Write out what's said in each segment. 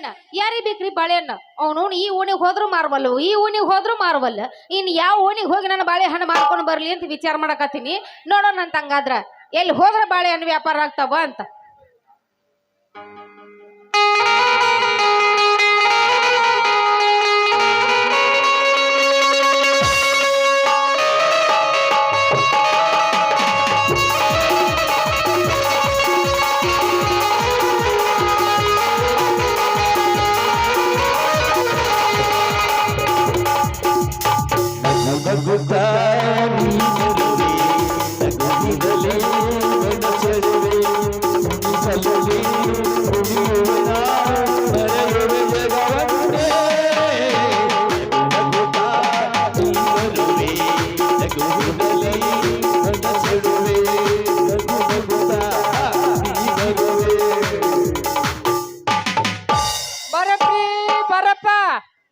ಬಾಳೆಹಣ್ಣ ಯಾರಿಗೆ ಬೇಕ್ರಿ ಬಾಳೆಹಣ್ಣ ಅವನು ಈ ಓಣಿಗೆ ಹೋದ್ರು ಮಾರ್ಬಲ್ಲು ಈ ಓಣಿಗೆ ಹೋದ್ರು ಮಾರ್ಬಲ್ಲ ಇನ್ ಯಾವ ಓಣಿಗೆ ಹೋಗಿ ನಾನು ಬಾಳೆಹಣ್ಣು ಮಾರ್ಕೊಂಡು ಬರ್ಲಿ ಅಂತ ವಿಚಾರ ಮಾಡಕತ್ತೀನಿ ನೋಡೋಣ ಅಂತ ಹಂಗಾದ್ರ ಎಲ್ಲಿ ಹೋದ್ರೆ ಬಾಳೆಹಣ್ಣು ವ್ಯಾಪಾರ ಆಗ್ತಾವ ಅಂತ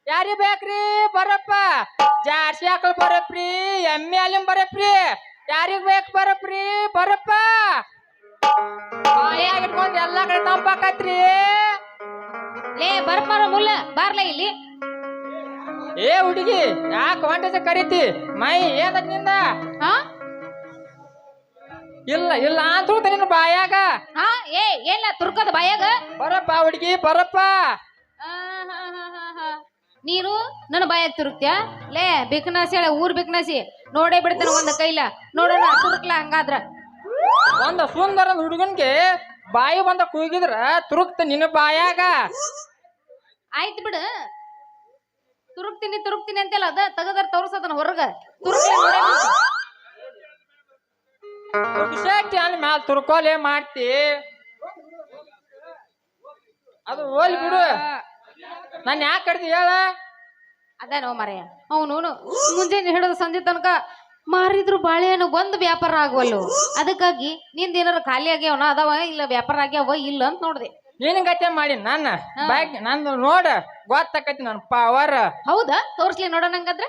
ಯಾರಿ ಬೇಕ್ರಿ ಬರಪ್ಪ ಜಾರ್ಸಿ ಹಾಕಲ್ ಬರಪ್ರಿ ಎಮ್ಮೆ ಅಲ್ಲಿಂ ಬರಪ್ರಿ ಯಾರಿಗ್ ಬೇಕ್ ಬರಪ್ರಿ ಬರಪ್ಪ ಇಟ್ಕೊಂಡ್ ಎಲ್ಲಾ ಕಡೆ ತಂಪಾಕತ್ರಿ ಲೇ ಬರಪ್ಪ ಮುಲ್ಲ ಬಾರ್ಲ ಇಲ್ಲಿ ಏ ಹುಡುಗಿ ಯಾಕ ಹೊಂಟೆ ಕರಿತಿ ಮೈ ಏನದ್ ನಿಂದ ಇಲ್ಲ ಇಲ್ಲ ಅಂತ ನಿನ್ನ ಬಾಯಾಗ ಏನ ತುರ್ಕದ ಬಾಯಾಗ ಬರಪ್ಪ ಹುಡುಗಿ ಬರಪ್ಪ ನೀನು ನನ್ನ ಬಾಯಾಗ ತಿರುಗ್ತ್ಯಾ ಲೇ ಬಿಕ್ನಾಸಿ ಹೇಳ ಊರ್ ಬಿಕ್ನಾಸಿ ನೋಡೇ ಬಿಡ್ತಾನ ಒಂದ ಕೈಲ ನೋಡೋಣ ತುರುಕ್ಲ ಹಂಗಾದ್ರ ಒಂದ ಸುಂದರ ಹುಡುಗನ್ಗೆ ಬಾಯಿ ಬಂದ ಕೂಗಿದ್ರ ತುರುಕ್ತ ನಿನ್ನ ಬಾಯಾಗ ಆಯ್ತು ಬಿಡು ತುರುಕ್ತೀನಿ ಅಂತೆಲ್ಲ ಅದ ತಗದಾರ ತೋರ್ಸದನ ಹೊರಗ ಮ್ಯಾಲ ತುರ್ಕೋಲೆ ಮಾಡ್ತಿ ಅದು ಹೋಲ್ ಬಿಡು ನಾನು ಯಾಕೆ ಕಡ್ದಿ ಹೇಳ ಅದೇನೋ ಮರೆಯ ಅವನು ಮುಂಜಾನೆ ಹಿಡಿದು ಸಂಜೆ ತನಕ ಮಾರಿದ್ರು ಬಾಳೆಹಣ್ಣು ಒಂದು ವ್ಯಾಪಾರ ಆಗುವಲ್ಲು ಅದಕ್ಕಾಗಿ ನಿಂದ ಏನಾರ ಖಾಲಿ ಆಗ್ಯಾವನ ಅದಾವ ಇಲ್ಲ ವ್ಯಾಪಾರ ಆಗ್ಯಾವ ಇಲ್ಲ ಅಂತ ನೋಡ್ದೆ ನೀನ್ ಗತೆ ಮಾಡಿ ನನ್ನ ಬ್ಯಾಗ್ ನಂದು ನೋಡ ಗೊತ್ತಾಕತಿ ನನ್ ಪವರ್ ಹೌದಾ ತೋರ್ಸ್ಲಿ ನೋಡೋಣ ಹಂಗಾದ್ರೆ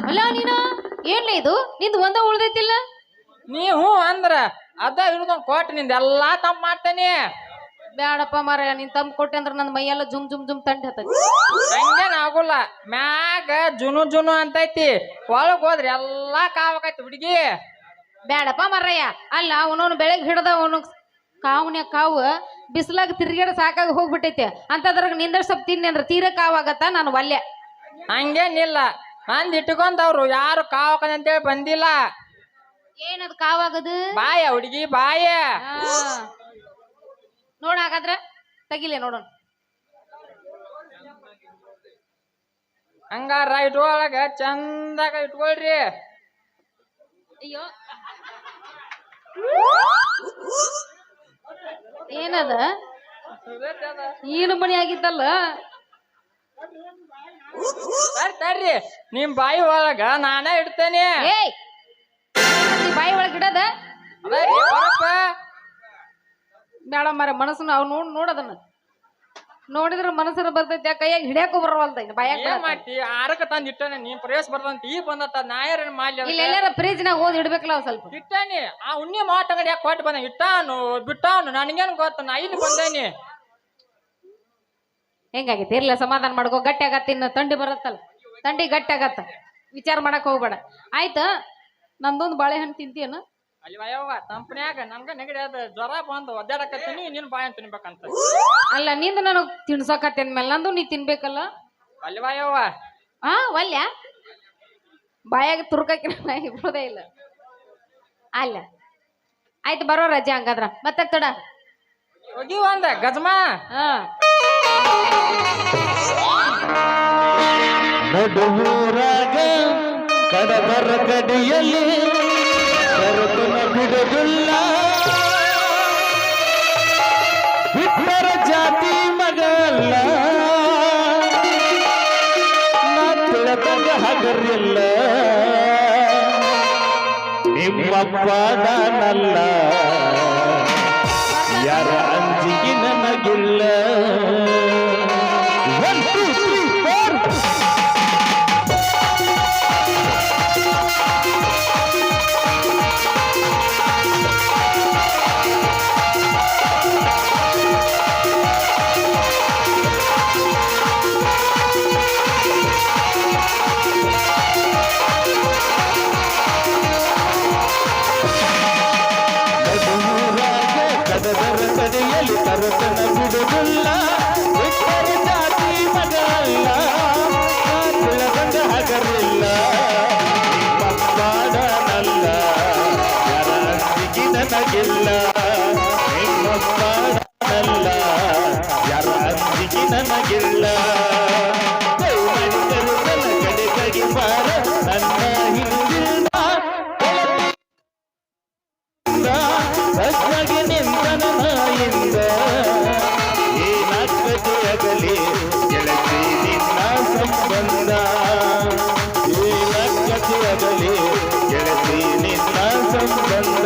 ಅಲ್ಲ ನೀನು ಏನ್ಲ ಇದು ನಿಂದು ಒಂದ ಉಳ್ದೈತಿಲ್ಲ ನೀವು ಅಂದ್ರ ಅದ ಇರುದ ಕೊಟ್ಟು ನಿಂದ ಎಲ್ಲಾ ತಮ್ಮ ಮಾಡ್ತೇನೆ ಬ್ಯಾಡಪ್ಪ ಮಾರಾಯ ನೀನ್ ತಂದ್ ಕೊಟ್ಟೆ ಅಂದ್ರ ನನ್ನ ಮೈಯೆಲ್ಲ ಜುಮ್ ಜುಮ್ ಜುಮ್ ತಂಡಿ ಹತ್ತೈತಿ ಹಂಗೇನ್ ಆಗುಲ್ಲ ಮ್ಯಾಗ ಜುನು ಅಂತೈತಿ ಒಳಗ್ ಹೋದ್ರಿ ಎಲ್ಲಾ ಕಾವಾಕೈತಿ ಹುಡುಗಿ ಬ್ಯಾಡಪ್ಪ ಮಾರಾಯ ಅಲ್ಲ ಅವನವನು ಬೆಳಗ್ಗೆ ಹಿಡ್ದ ಅವನು ಕಾವ್ನ್ಯಾಗ ಕಾವು ಬಿಸಿಲಾಗ ತಿರ್ಗಾಡ ಸಾಕಾಗಿ ಹೋಗ್ಬಿಟ್ಟೈತೆ ಅಂತದ್ರಾಗ ನಿಂದ ಸ್ವಲ್ಪ ತಿನ್ನಿ ಅಂದ್ರ ತೀರ ಕಾವಾಗತ್ತ ನಾನು ಒಲ್ಲೆ ಹಂಗೇನಿಲ್ಲ ನಂದ್ ಇಟ್ಕೊಂಡವ್ರು ಯಾರು ಕಾವಕದ ಅಂತೇಳಿ ಬಂದಿಲ್ಲ ಏನದು ಕಾವಾಗದು ಬಾಯ ಹುಡುಗಿ ಬಾಯ ನೋಡ ಹಾಗಾದ್ರ ತಗಿಲೆ ನೋಡೋಣ ಹಂಗಾರ ಇಟ್ಕೊಳಗ ಚಂದಾಗ ಇಟ್ಕೊಳ್ರಿ ಅಯ್ಯೋ ಏನದ ಏನು ಮಣಿ ಆಗಿದ್ದಲ್ಲ ತರ್ರಿ ನಿಮ್ ಬಾಯಿ ಒಳಗ ನಾನೇ ಇಡ್ತೇನೆ ಬಾಯಿ ಒಳಗ ಇಡದ ಬರಪ್ಪ ಬೇಡ ಮರ ಮನಸ್ಸನ್ನ ಅವ್ ನೋಡದನ್ನ ನೋಡಿದ್ರ ಮನಸ್ಸರ ಬರ್ತೈತಿ ಕೈಯಾಗ ಹಿಡಿಯಾಕೂ ಬರವಲ್ದ ಬಾಯಾಗ ಮಾಡ್ತಿ ಆರಕ ತಂದ್ ಇಟ್ಟನೆ ನೀನ್ ಪ್ರವೇಶ ಬರ್ತಂತ ಈ ಬಂದತ್ತ ನಾಯರ ಮಾಡ್ಲಿ ಇಲ್ಲ ಎಲ್ಲಾರ ಫ್ರಿಜ್ನಾಗ ಓದಿ ಇಡ್ಬೇಕಲ್ಲ ಸ್ವಲ್ಪ ಇಟ್ಟಾನಿ ಆ ಉಣ್ಣಿ ಮಾತಂಗಡಿ ಯಾಕೆ ಕೊಟ್ಟು ಬಂದ ಇಟ್ಟಾನು ಬಿಟ್ಟಾನು ನನಗೇನು ಗೊತ್ತ ನಾ ಇಲ್ಲಿ ಬಂದೇನಿ ಹೆಂಗಾಗೈತಿ ಇರ್ಲ ಸಮಾಧಾನ ಮಾಡ್ಕೋ ಗಟ್ಟಿ ಆಗತ್ತ ಇನ್ನು ತಂಡಿ ಬರತ್ತಲ್ಲ ತಂಡಿ ಗಟ್ಟಿ ಆಗತ್ತ ವಿಚಾರ ಮಾಡಕ್ ಹೋಗ್ಬೇಡ ಆಯ್ತ ನಂದೊಂದು ಬಾಳೆಹಣ್ಣು ತಿಂತೀಯನ ಅಲ್ಲಿ ವಯವ್ವ ತಂಪನ್ಯಾಗ ನಮ್ಗ ನೆಗಡಿ ಅದ ಜ್ವರ ಬಂದು ಒದ್ದಾಡಕತ್ತೀನಿ ನೀನ್ ಬಾಯಿ ತಿನ್ಬೇಕಂತ ಅಲ್ಲ ನಿಂದ ನನಗ್ ತಿನ್ಸಕತ್ತೇನ್ ಮೇಲೆ ನಂದು ನೀ ತಿನ್ಬೇಕಲ್ಲ ಅಲ್ಲಿ ವಯವ್ವ ಒಲ್ಯ ಬಾಯಾಗ ತುರ್ಕಕ್ಕೆ ಇರೋದೇ ಇಲ್ಲ ಅಲ್ಲ ಆಯ್ತು ಬರೋ ರಜೆ ಹಂಗಾದ್ರ ಮತ್ತೆ ತಡ ಹೋಗಿ ಒಂದ ಗಜಮ ನಡುವೂರಾಗ ಕಡಬರ ಕಡಿಯಲ್ಲಿ ಕರತನ ಬಿಡುದಿಲ್ಲ ಬಿಟ್ಟರ ಜಾತಿ ಮಗಲ್ಲ ನಾ ತಿಳದಂಗ ಹಗರಿಲ್ಲ ನಿಮ್ಮಪ್ಪ ನಾನಲ್ಲ ಯಾರ ಅಂಜಿಗೆ ನನಗಿಲ್ಲ ಎಲ್ಲಿ ತರುತ್ತನ ಬಿಡುವುದಿಲ್ಲ ಬಿಟ್ಟರ ಜಾತಿ ಮಗ ಅಲ್ಲ ನಾ ತಿಳಿದಂಗ ಹಗರಿಲ್ಲ ನಿಮ್ಮಪ್ಪಾಡನಲ್ಲ ಯಾರ ಅಂಜಿಗೆ ನನಗಿಲ್ಲ ನಿಮ್ಮಪ್ಪಾಡನಲ್ಲ ಯಾರ ಅಂಜಿಗೆ ನನಗಿಲ್ಲ ಮನುಷ್ಯರು ನನ್ನ ಕಡೆಗಾಗಿ ಬಾರ ನನ್ನ ಹಿಂದಿನ ಬಸ್ಸಾಗಿ ನಿಂತನ ನಾಯಿಂದ ಏನಾಗಲಿ ಗೆಳತಿ ನಿನ್ನ ಸಂಬಂಧ ಏನಾಗಲಿ ಗೆಳತಿ ನಿನ್ನ ಸಂಬಂಧ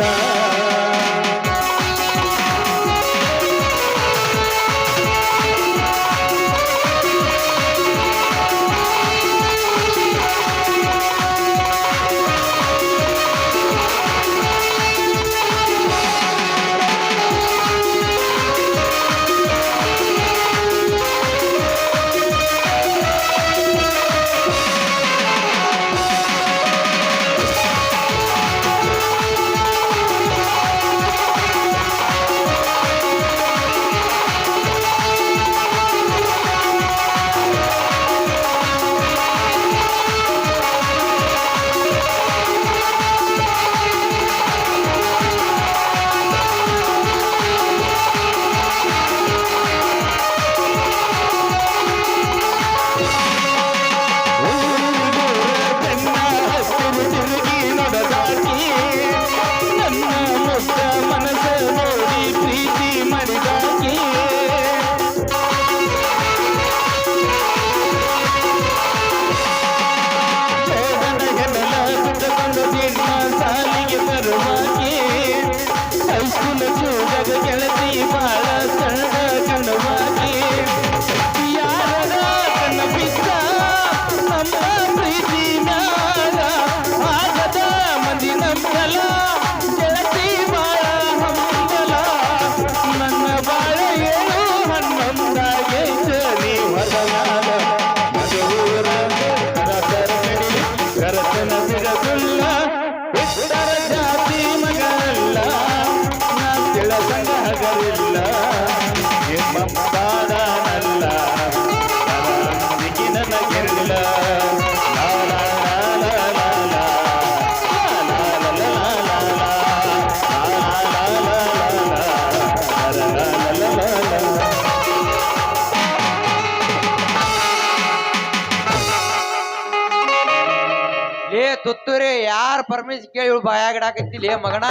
ತುತ್ತೂರಿ ಯಾರ ಪರ್ಮಿಷನ್ ಕೇಳಿ ಇವಳು ಬಾಯಾಗಿಡಾಕತ್ತಿಲ್ಲ ಮಗನ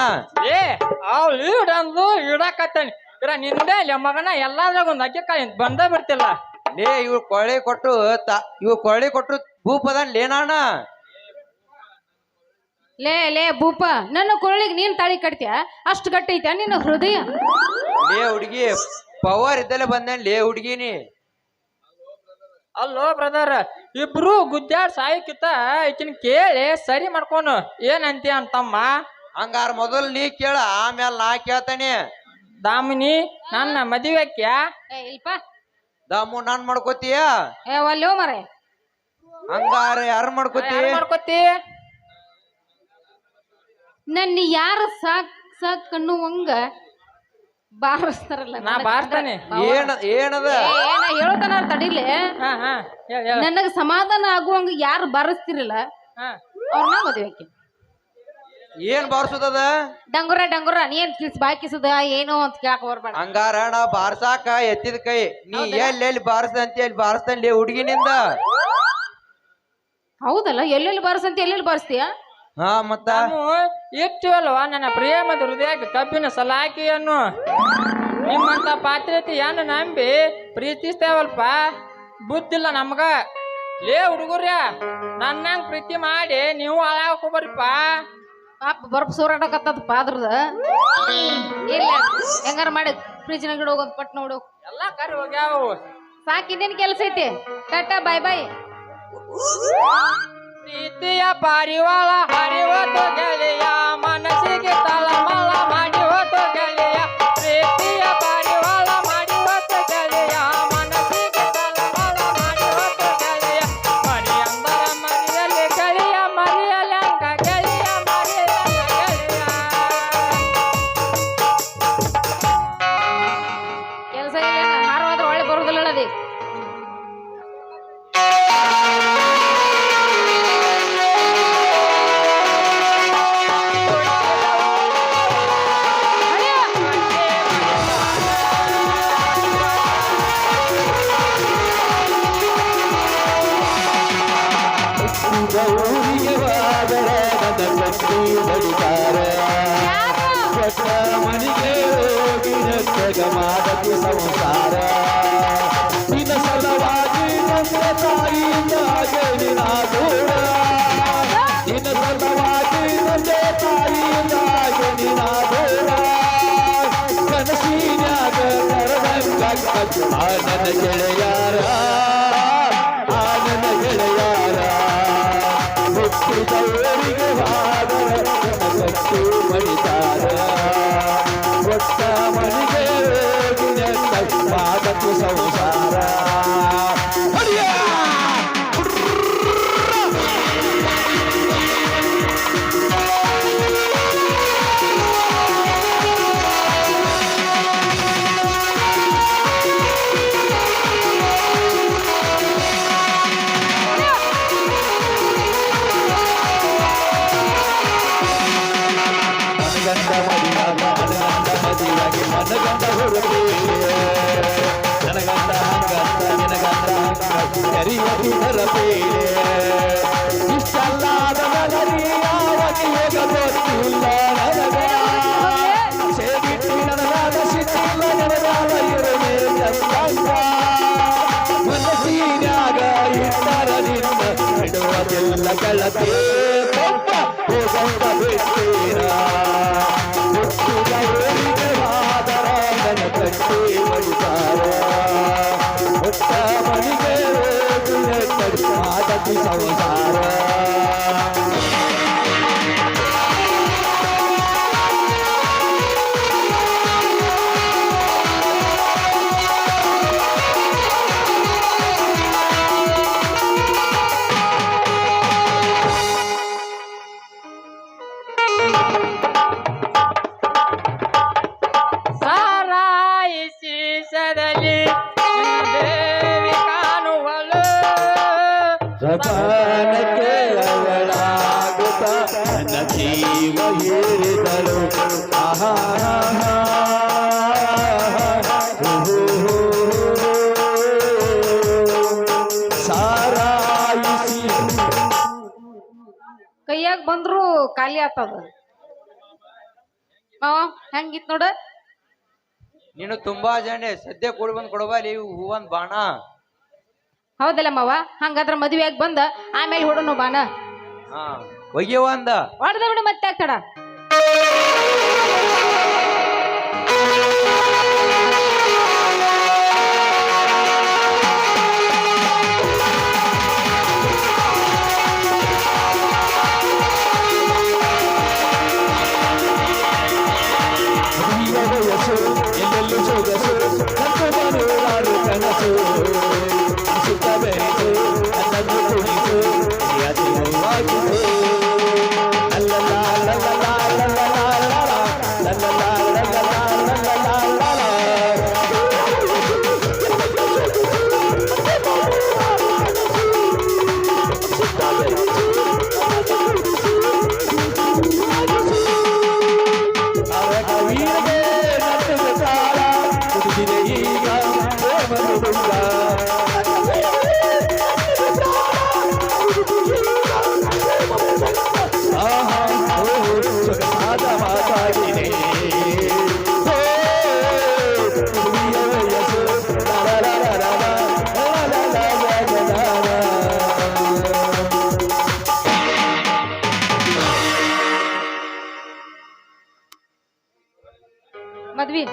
ಏ ಅವ್ ಈಡಂದು ಇಡಾಕತ್ತಾನಿ ಇರ ನಿಂದೆ ಇಲ್ಲ ಮಗನ ಎಲ್ಲಾದ್ರಾಗ ಒಂದ್ ಅಕ್ಕಿಕಾಯಿ ಬಂದ ಬಿಡ್ತಿಲ್ಲ ಲೇ ಇವ್ರು ಕೊಳ್ಳಿ ಕೊಟ್ಟು ಭೂಪದನ್ ಲೇನಾಣ ಲೇ ಭೂಪ ನನ್ನ ಕೊರಳಿಗೆ ನೀನ್ ತಾಳಿ ಕಟ್ತೀಯ ಅಷ್ಟು ಗಟ್ಟಿ ಐತ ನಿನ್ನ ಹೃದಯ ಲೇ ಹುಡುಗಿ ಪವರ್ ಇದ್ದಲ್ಲೇ ಬಂದೇನ್ ಲೇ ಹುಡುಗಿನಿ ಅಲ್ಲೋ ಬ್ರದರ್ ಇಬ್ರು ಗುದ್ದಾಡ್ ಸಾಯಕಿತ್ತ ಈಕಿನ ಕೇಳಿ ಸರಿ ಮಾಡ್ಕೊನು ಏನಂತೀಯ ಅಂತಮ್ಮ ಹಂಗಾರ ಮೊದಲ್ ನೀ ಕೇಳ ಆಮೇಲೆ ನಾ ಕೇಳ್ತಾನೆ ದಾಮಿನಿ ನನ್ನ ಮದುವೆಕ್ಯಾ ಇಲ್ಪ ದಮ್ಮು ನಾನ್ ಮಾಡ್ಕೋತೀಯ ಒಲ್ಲೋ ಮರೆ ಹಂಗಾರ ಯಾರು ಮಾಡ್ಕೋತಿ ನನ್ನ ಯಾರು ಸಾಕ್ ಅನ್ನುವಂಗ ಬಾರಿಸ್ತಾರಲ್ಲ ನಾ ಬಾರ್ತಾನೆ ಏನದ ಏನ ಹೇಳ್ತಾನ ತಡಿಲೆ ನನಗ ಸಮಾಧಾನ ಆಗುವಂಗ ಯಾರು ಬಾರಿಸ್ತಿರಲ್ಲ ಅವ್ರನ್ನ ಮದುವೆಕ್ಕೆ ಏನ್ ಬಾರ್ಸುದದ ಡಂಗುರ ನೀ ಏನ್ ಬಾಕಿಸುದ ಏನು ಅಂತ ಕೇಳಕ್ ಬರ್ಬೇಡ ಹಂಗಾರ ನಾ ಬಾರ್ಸಾಕ ಎತ್ತಿದ ಕೈ ನೀ ಎಲ್ಲಿ ಬಾರಿಸ್ದಂತಿ ಅಲ್ಲಿ ಬಾರಿಸ್ತಾನೆ ಹುಡುಗಿನಿಂದ ಹೌದಲ್ಲ ಎಲ್ಲೆಲ್ಲಿ ಬಾರಿಸಂತ ಎಲ್ಲೆಲ್ಲಿ ಬಾರಿಸ್ತೀಯ ಹಾ ಮತ್ತ ಇಟ್ಟವಲ್ವಾ ನನ್ನ ಪ್ರೇಮದ ಹೃದಯಕ್ಕೆ ಕಬ್ಬಿನ ಸಲಾಕಿಯನ್ನು ನಿಮ್ಮಂತ ಪಾತ್ರತೆಯನ್ನು ನಂಬಿ ಪ್ರೀತಿಸ್ತೇವಲ್ಪ ಬುದ್ಧಿಲ್ಲ ನಮ್ಗ ಲೇ ಹುಡುಗರ್ಯ ನನ್ನಂಗ್ ಪ್ರೀತಿ ಮಾಡಿ ನೀವು ಹಾಳಾಕೋಬರ್ರಿಪ್ಪ ಪಾಪ ಬರ್ಪ ಸೂರಾಡಕತ್ತದ ಅದ್ರದ ಇಲ್ಲ ಹೆಂಗಾರ ಮಾಡಿ ಫ್ರಿಜ್ನ ಗಿಡ ಹೋಗೋದ್ ಪಟ್ ನೋಡು ಎಲ್ಲಾ ಕರಿ ಹೋಗ್ಯಾವ ಸಾಕ್ ಇನ್ನೇನ್ ಕೆಲ್ಸ ಐತಿ ಟಾಟಾ ಬಾಯ್ ಬಾಯ್ ಪ್ರೀತಿಯ ಪಾರಿವಾಳ ಹರಿವತ್ತು ಗೆಳೆಯ ಮನಸ್ಸಿಗೆ ತಳಮಳ ಮಾಡಿ ಹೊತ್ತು ಗೆಳೆಯ ಪ್ರೀತಿಯ ಪಾರಿವಾಳ ಮಾಡಿ ಹೊತ್ತು ಗೆಳೆಯ ಮನಸ್ಸಿಗೆ ತಳಮಳ ಮಾಡಿ ಹೊತ್ತು ಗೆಳೆಯ ಮರಿಯಂದರ ಮರಿಯಲ್ಲಿ ಗೆಳೆಯ ಮರಿಯಲಂಗ ಗೆಳೆಯ ಮರಿಯಲಂಗ ಗೆಳೆಯ ಊರಿಗೆ ಹೋದರ ನನ್ನ ಕಟ್ಟಿ ಬಡಿತಾರ ಕೊಟ್ಟ ಮನೆಗೆ ಹೋಗಿ ನೆಟ್ಟಗ ಮಾಡತಿ ಸಂಸಾರ ನಿನ್ನ ಸಲವಾಗಿ ನನ್ನ ತಾಯಿಯಿಂದಾಗೆ ನಿನ್ನ ದೂರ ನಿನ್ನ ಸಲವಾಗಿ ನನ್ನ ತಾಯಿಯಿಂದಾಗೆ ನಿನ್ನ ದೂರ ಕನಸಿನ್ಯಾಗ ಕರದಂಗ ನನ್ನ ಗೆಳೆಯಾರ ನನ್ನ ಗೆಳೆಯಾರ ಹುಟ್ಟಿದ ಊರಿಗೆ ಹೋದರ ಕಟ್ಟಿ ಮಡಿತಾರ ಕೊಟ್ಟ ಮನೆಗೆ ಹೋಗಿ ನೆಟ್ಟ ಮಾಡತಿ ಸಂಸಾರ ಮದುವಾಗಿ ಮನಗಂಡ ಹುಡುಗಿ ನನಗಂಡ ಹಂಗಂತ ನಿನಗಂಡ ಹಂಗ ಕರಿಯದಿ ನರಪೇಳೆ ಇಷ್ಟಲ್ಲಾದ ನಗರಿ ಯಾವಾಗ ಗೊತ್ತಿಲ್ಲ ನನಗ ಸೇಬಿಟ್ಟು ನನಗಾದ ಸಿಟ್ಟಿಲ್ಲ ನನಗಾದ ಇರಲೇ ಚಂದಂಗ ಮನಸ್ಸಿನ್ಯಾಗ ಇಟ್ಟರ ನಿನ್ನ ಬಿಡುವುದಿಲ್ಲ ಗೆಳತಿ ಒಬ್ಬ ಹೋಗಂತ ಬಿಡ್ತೀರ ಹುಟ್ಟಿದ ಊರಿಗೆ ಹೋದರ ನನ್ನ ಕಟ್ಟಿ ಮಡಿತಾರ ಹೊತ್ತ ಮನೆಗೆ ಹೋಗಿ ನೆಟ್ಟ ಮಾಡತಿ ಸಂಸಾರ ಸಾರಾಯಿಸಿ ಸದಲಿ ದೇವಿ ಕಾಣುವಳು ಸಪಾನಕ್ಕೆ ಅವಳಾಗುತ್ತ ನನ್ನ ಜೀವ ಹೀರಿದಳು ಆಹಾ ಸಾರಾಯಿಸಿ ಕೈಯಾಗ ಬಂದ್ರು ಖಾಲಿ ಆತದ ಮಾವ ಹೆಂಗಿತ್ ನೋಡ ನೀನು ತುಂಬಾ ಜನ ಸದ್ಯ ಕೂಡಿ ಬಂದ್ ಕೊಡಬಾಲಿ ಹೂವಂದ್ ಬಾಣ ಹೌದಲ್ಲ ಮಾವ ಹಂಗಾದ್ರ ಮದುವೆಯಾಗಿ ಬಂದ ಆಮೇಲೆ ಹೊಡೋನು ಬಾನ ಹಾ ಒಯ್ಯವ ಅಂದ ಹೊಡೆದ ಬಿಡು ಮತ್ತೆ ಆಗ್ತಡ ವಯಸ್ಸು ಎಲ್ಲೆಲ್ಲೂ ಸೊಗಸು ಕಟ್ಟು ನೂರಾರು ಕನಸು ಸುತ್ತ ಬೆರೆತು ನನ್ನನ್ನು ಕುಣಿಸು ಅತಿ ನೋವಾಗಿತು ಅಲ್ಲಲ್ಲ ಅಲ್ಲಲ್ಲ ಅಲ್ಲಲ್ಲ ಅಲ್ಲಲ್ಲ ಮದ್ವಿ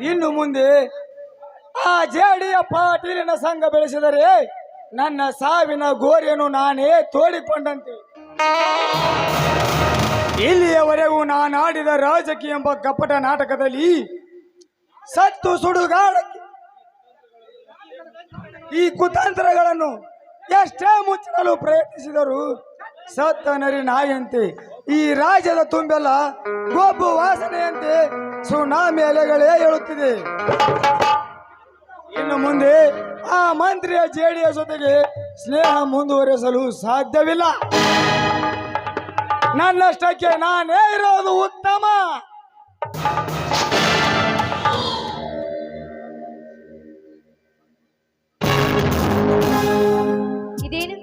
ಇನ್ನು ಮುಂದೆ ಆ ಜೇಡಿಯ ಪಾಟೀಲಿನ ಸಂಘ ಬೆಳೆಸಿದರೆ ನನ್ನ ಸಾವಿನ ಗೋರಿಯನ್ನು ನಾನೇ ತೋಡಿಕೊಂಡಂತೆ. ಇಲ್ಲಿಯವರೆಗೂ ನಾನಾಡಿದ ರಾಜಕೀಯ ಎಂಬ ಕಪಟ ನಾಟಕದಲ್ಲಿ ಸತ್ತು ಸುಡುಗಾಡಕ್ಕೆ ಈ ಕುತಂತ್ರಗಳನ್ನು ಎಷ್ಟೇ ಮುಚ್ಚಲು ಪ್ರಯತ್ನಿಸಿದರು ಸತ್ತ ನರಿ ನಾಯಿಯಂತೆ ಈ ರಾಜ್ಯದ ತುಂಬೆಲ್ಲ ಗೊಬ್ಬು ವಾಸನೆಯಂತೆ ಸುನಾಮಿ ಅಲೆಗಳೇ ಹೇಳುತ್ತಿದೆ. ಇನ್ನು ಮುಂದೆ ಆ ಮಂತ್ರಿಯ ಜೆಡಿಯ ಜೊತೆಗೆ ಸ್ನೇಹ ಮುಂದುವರೆಸಲು ಸಾಧ್ಯವಿಲ್ಲ. ನನ್ನಷ್ಟಕ್ಕೆ ನಾನೇ ಇರೋದು ಉತ್ತಮ. ಇದೇನು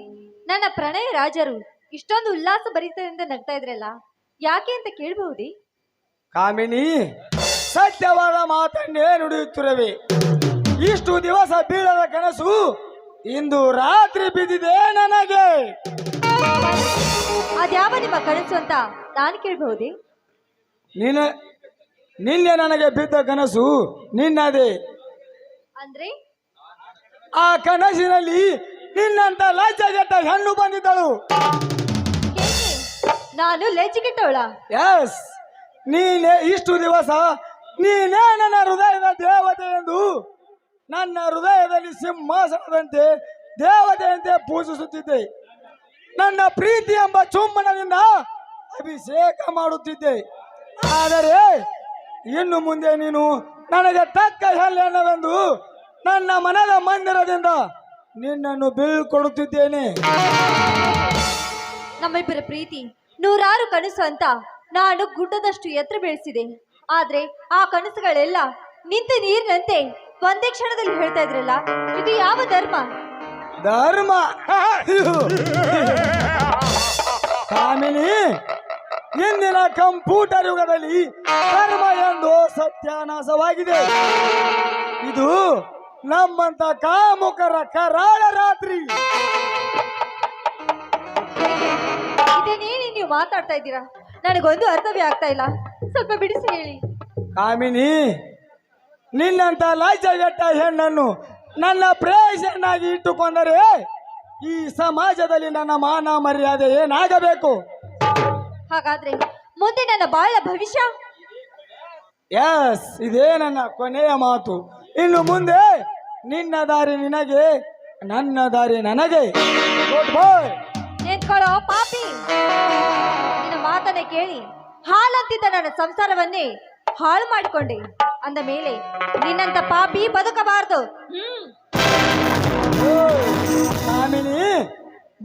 ನನ್ನ ಪ್ರಣಯ ರಾಜರು ಇಷ್ಟೊಂದು ಉಲ್ಲಾಸ ಭರಿತದಿಂದ ನಗ್ತಾ ಇದ್ರಲ್ಲ, ಯಾಕೆ ಅಂತ ಕೇಳಬಹುದೇ? ಕಾಮಿನಿ, ಸತ್ಯವಾದ ಮಾತನ್ನೇ ನುಡಿಯುತ್ತಿರುವೆ. ಇಷ್ಟು ದಿವಸ ಬೀಳದ ಕನಸು ಇಂದು ರಾತ್ರಿ ಬಿದ್ದಿದೆ ನನಗೆ. ಅದ್ಯಾವ ನಿಮ್ಮ ಕನಸು ಅಂತ ನಾನು ಕೇಳಬಹುದೇ? ನಿನ್ನೆ ನನಗೆ ಬಿದ್ದ ಕನಸು ನಿನ್ನದೇ. ಅಂದ್ರೆ ಆ ಕನಸಿನಲ್ಲಿ ನಿನ್ನಂತ ಲಜ್ಜೆಗೆಟ್ಟ ಹೆಣ್ಣು ಬಂದಿದ್ದಳು. ನಾನು ಲಜ್ಜೆಗೆಟ್ಟವಳ? ಎಸ್, ನೀನೇ ಇಷ್ಟು ದಿವಸ ನೀನೇ ನನ್ನ ಹೃದಯದ ದೇವತೆ ಎಂದು ನನ್ನ ಹೃದಯದಲ್ಲಿ ಸಿಂಹಾಸನದಂತೆ ದೇವತೆಯಂತೆ ಪೂಜಿಸುತ್ತಿದ್ದೆ. ನನ್ನ ಪ್ರೀತಿ ಎಂಬ ಚುಂಬನದಿಂದ ಅಭಿಷೇಕ ಮಾಡುತ್ತಿದ್ದೆ. ಆದರೆ ಇನ್ನು ಮುಂದೆ ನೀನು ನನಗೆ ತಕ್ಕ ಹೆಣ್ಣೆನ್ನವೆಂದು ನನ್ನ ಮನದ ಮಂದಿರದಿಂದ ನಿನ್ನನ್ನು ಬೀಳ್ಕೊಡುತ್ತಿದ್ದೇನೆ. ನಮ್ಮಿಬ್ಬರ ಪ್ರೀತಿ ನೂರಾರು ಕನಸು ಅಂತ ನಾನು ಗುಡ್ಡದಷ್ಟು ಎತ್ತರ ಬೆಳೆಸಿದೆ. ಆದ್ರೆ ಆ ಕನಸುಗಳೆಲ್ಲ ನಿಂತ ನೀರಿನಂತೆ ಒಂದೇ ಕ್ಷಣದಲ್ಲಿ ಹೇಳ್ತಾ ಇದ್ರಲ್ಲ, ಇದು ಯಾವ ಧರ್ಮ? ಧರ್ಮ ಕಾಮಿನಿ, ಇಂದಿನ ಕಂಪ್ಯೂಟರ್ ಯುಗದಲ್ಲಿ ಧರ್ಮ ಎಂದು ಸತ್ಯಾನಾಶವಾಗಿದೆ. ಇದು ನಮ್ಮಂತ ಕಾಮುಕರ ಕರಾಳ ರಾತ್ರಿ. ಇದೇನೇನು ನೀವು ಮಾತಾಡ್ತಾ ಇದ್ದೀರಾ? ನನಗೊಂದು ಅರ್ಥವೇ ಆಗ್ತಾ ಇಲ್ಲ, ಸ್ವಲ್ಪ ಬಿಡಿಸಿ ಹೇಳಿ. ಕಾಮಿನಿ, ನಿನ್ನಂತ ಲಜ್ಜೆಗೆಟ್ಟ ಹೆಣ್ಣನ್ನು ನನ್ನ ಪ್ರೇಯಸನ್ನಾಗಿ ಇಟ್ಟುಕೊಂಡರೆ ಈ ಸಮಾಜದಲ್ಲಿ ನನ್ನ ಮಾನ ಮರ್ಯಾದೆ ಏನಾಗಬೇಕು? ಹಾಗಾದ್ರೆ ಮುಂದೆ ನನ್ನ ಬಾಳ ಭವಿಷ್ಯ? ಎಸ್, ಇದೇ ನನ್ನ ಕೊನೆಯ ಮಾತು. ಇನ್ನು ಮುಂದೆ ನಿನ್ನ ದಾರಿ ನಿನಗೆ, ನನ್ನ ದಾರಿ ನನಗೆ. ಗುಡ್ ಬಾಯ್. ನಿಂತ್ಕೊಳ್ಳೋ ಪಾಪಿ, ನಿನ್ನ ಮಾತನ್ನ ಕೇಳಿ ಹಾಲಂತಿದ್ದ ನನ್ನ ಸಂಸಾರವನ್ನೇ ಹಾಳು ಮಾಡಿಕೊಂಡೆ. ಅಂದ ಮೇಲೆ ನಿನ್ನಂತ ಪಾಪಿ ಬದುಕಬಾರದು. ಕಾಮಿನಿ,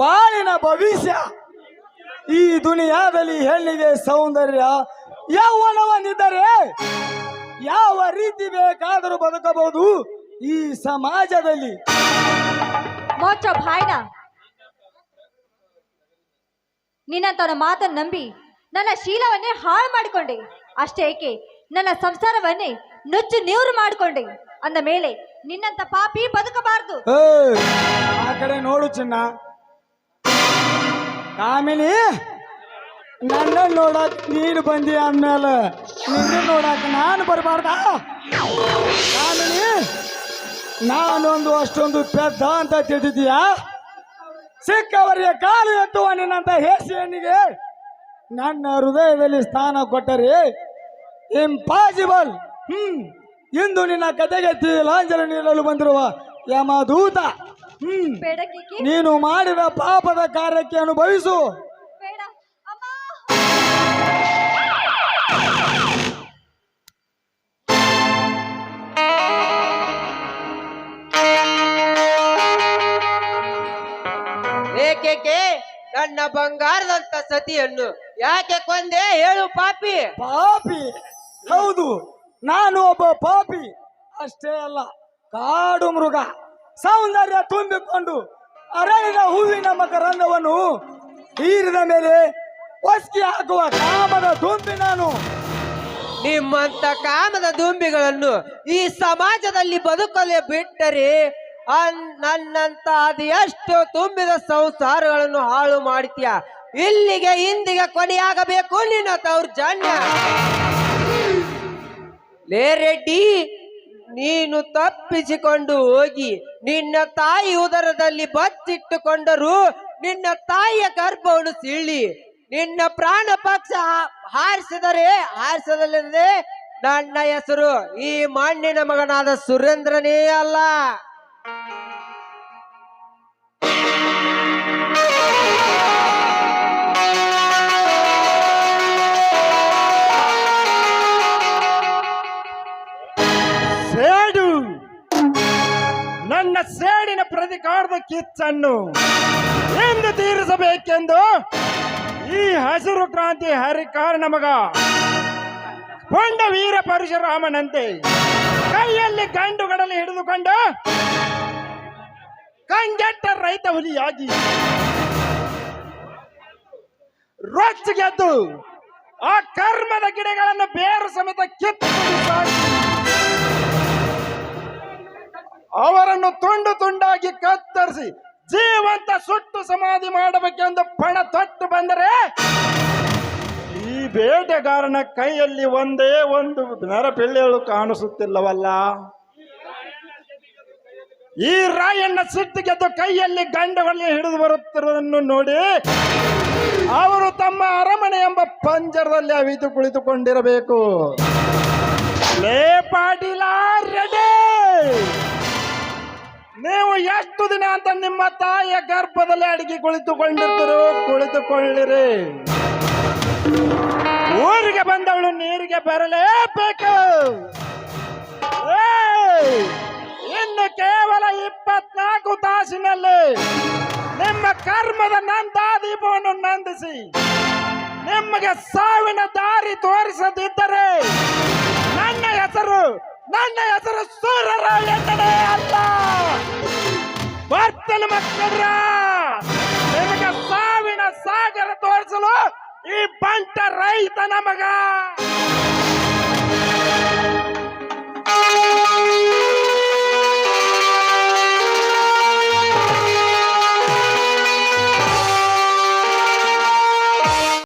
ಬಾಳಿನ ಭವಿಷ್ಯ ಈ ದುನಿಯಾದಲ್ಲಿ ಹೆಣ್ಣಿಗೆ ಸೌಂದರ್ಯ ಯೌವನವನ್ನಿದ್ದರೆ ಯಾವ ರೀತಿ ಬೇಕಾದರೂ ಬದುಕಬಹುದು ಈ ಸಮಾಜದಲ್ಲಿ. ಮೋಚೋ ಭಾಯ್ನ, ನಿನ್ನಂತವನ ಮಾತನ್ನು ನಂಬಿ ನನ್ನ ಶೀಲವನ್ನೇ ಹಾಳು ಮಾಡಿಕೊಂಡೆ. ಅಷ್ಟೇ ಏಕೆ, ನನ್ನ ಸಂಸಾರವನ್ನೇ ನುಚ್ಚು ನೀರು ಮಾಡಿಕೊಂಡೆ. ಅಂದ ಮೇಲೆ ನಿನ್ನಂತ ಪಾಪಿ ಬದುಕಬಾರದು. ಆ ಕಡೆ ನೋಡು ಚಿನ್ನ. ಕಾಮಿನಿ, ನನ್ನ ನೋಡಕ್ ನೀನು ಬಂದಿ ಅಂದ್ಮೇಲೆ ನಿನ್ನ ನೋಡಕ್ ನಾನು ಬರಬಾರ್ದ? ಕಾಮಿನಿ, ನಾನೊಂದು ಅಷ್ಟೊಂದು ಪೆದ್ದ ಅಂತ ತಿಳಿದಿದ್ದೀಯಾ? ಸಿಕ್ಕವರಿಗೆ ಕಾಲು ಎತ್ತುವ ನಿನ್ನಂತ ಹೇಸಿಯನಿಗೆ ನನ್ನ ಹೃದಯದಲ್ಲಿ ಸ್ಥಾನ ಕೊಟ್ಟರೆ ಇಂಪಾಸಿಬಲ್. ಇಂದು ನಿನ್ನ ಕತೆಗೆ ಲಾಂಛನ ನೀಡಲು ಬಂದಿರುವ ಯಮದೂತ, ನೀನು ಮಾಡಿದ ಪಾಪದ ಕಾರ್ಯಕ್ಕೆ ಅನುಭವಿಸು. ಬೇಡ ಅಮ್ಮ. ಏಕೆ ನನ್ನ ಬಂಗಾರದಂತ ಸತಿಯನ್ನು ಯಾಕೆ ಕೊಂದೆ ಹೇಳು ಪಾಪಿ? ಪಾಪಿ? ಹೌದು, ನಾನು ಒಬ್ಬ ಪಾಪಿ. ಅಷ್ಟೇ ಅಲ್ಲ, ಕಾಡು ಮೃಗ. ಸೌಂದರ್ಯ ತುಂಬಿಕೊಂಡು ಅರಳಿದ ಹೂವಿನ ಮಕರಂದವನ್ನು ಹೀರಿದ ಮೇಲೆ ಒಸ್ಕಿ ಹಾಕುವ ಕಾಮದ ದುಂಬಿ ನಾನು. ನಿಮ್ಮಂತ ಕಾಮದ ದುಂಬಿಗಳನ್ನು ಈ ಸಮಾಜದಲ್ಲಿ ಬದುಕಲು ಬಿಟ್ಟರೆ ನನ್ನಂತ ಅದು ಎಷ್ಟು ತುಂಬಿದ ಸಂಸಾರಗಳನ್ನು ಹಾಳು ಮಾಡ್ತೀಯ. ಇಲ್ಲಿಗೆ ಇಂದಿಗೆ ಕೊನೆಯಾಗಬೇಕು ನಿನ್ನ ದೌರ್ಜನ್ಯ. ಲೇ ರೆಡ್ಡಿ, ನೀನು ತಪ್ಪಿಸಿಕೊಂಡು ಹೋಗಿ ನಿನ್ನ ತಾಯಿ ಉದರದಲ್ಲಿ ಬಚ್ಚಿಟ್ಟುಕೊಂಡರೂ ನಿನ್ನ ತಾಯಿಯ ಗರ್ಭವನ್ನು ಸೀಳಿ ನಿನ್ನ ಪ್ರಾಣ ಪಕ್ಷ ಹಾರಿಸದಲ್ಲದೆ ನನ್ನ ಹೆಸರು ಈ ಮಣ್ಣಿನ ಮಗನಾದ ಸುರೇಂದ್ರನೇ ಅಲ್ಲ. ಸೇಡು, ನನ್ನ ಸೇಡಿನ ಪ್ರತಿಕಾರದ ಕಿಚ್ಚನ್ನು ಎಂದು ತೀರಿಸಬೇಕೆಂದು ಈ ಹಸಿರು ಕ್ರಾಂತಿ ಹರಿಕಾರನ ಮಗ ಕೊಂಡ ವೀರ ಪರಶುರಾಮನಂತೆ ಕೈಯಲ್ಲಿ ಗಂಡುಗಡಲೆ ಹಿಡಿದುಕೊಂಡು ಕಂಗೆಟ್ಟ ರೈತ ಹುಲಿಯಾಗಿ ರೊಚ್ಚಿಗೆದ್ದು ಆ ಕರ್ಮದ ಗಿಡಗಳನ್ನು ಬೇರು ಸಮೇತ ಕಿತ್ತು ಅವರನ್ನು ತುಂಡು ತುಂಡಾಗಿ ಕತ್ತರಿಸಿ ಜೀವಂತ ಸುಟ್ಟು ಸಮಾಧಿ ಮಾಡಬೇಕೆಂದು ಪಣ ತೊಟ್ಟು ಬಂದರೆ ಈ ಬೇಟೆಗಾರನ ಕೈಯಲ್ಲಿ ಒಂದೇ ಒಂದು ನರಪಿಳ್ಳೆಗಳು ಕಾಣಿಸುತ್ತಿಲ್ಲವಲ್ಲ. ಈ ರಾಯಣ್ಣ ಸಿಟ್ಟಿಗೆದ್ದು ಕೈಯಲ್ಲಿ ಗಂಡುಗಳಲ್ಲಿ ಹಿಡಿದು ಬರುತ್ತಿರುವುದನ್ನು ನೋಡಿ ಅವರು ತಮ್ಮ ಅರಮನೆ ಎಂಬ ಪಂಜರದಲ್ಲಿ ಅವಿತು ಕುಳಿತುಕೊಂಡಿರಬೇಕು. ಲೇ ಪಾಟೀಲ ರೆಡಿ, ನೀವು ಎಷ್ಟು ದಿನ ಅಂತ ನಿಮ್ಮ ತಾಯಿಯ ಗರ್ಭದಲ್ಲಿ ಅಡಿಗೆ ಕುಳಿತುಕೊಂಡಿರ್ತೀರೋ ಕುಳಿತುಕೊಳ್ಳಿರಿ. ಊರಿಗೆ ಬಂದವಳು ನೀರಿಗೆ ಬರಲೇಬೇಕು. ಇನ್ನು ಕೇವಲ 24 ತಾಸಿನಲ್ಲಿ ನಿಮ್ಮ ಕರ್ಮದ ನಂದಾದೀಪವನ್ನು ನಂದಿಸಿ ನಿಮಗೆ ಸಾವಿನ ದಾರಿ ತೋರಿಸದಿದ್ದರೆ ನನ್ನ ಹೆಸರು ಸೂರರಾಯಣ್ಣನೇ ಅಲ್ಲ. ಬರ್ತೇನೆ ಮಕ್ಕಳ್ರ, ನಿಮಗೆ ಸಾವಿನ ಸಾಗರ ತೋರಿಸಲು ಈ ಬಂಟ ರೈತನ ಮಗ.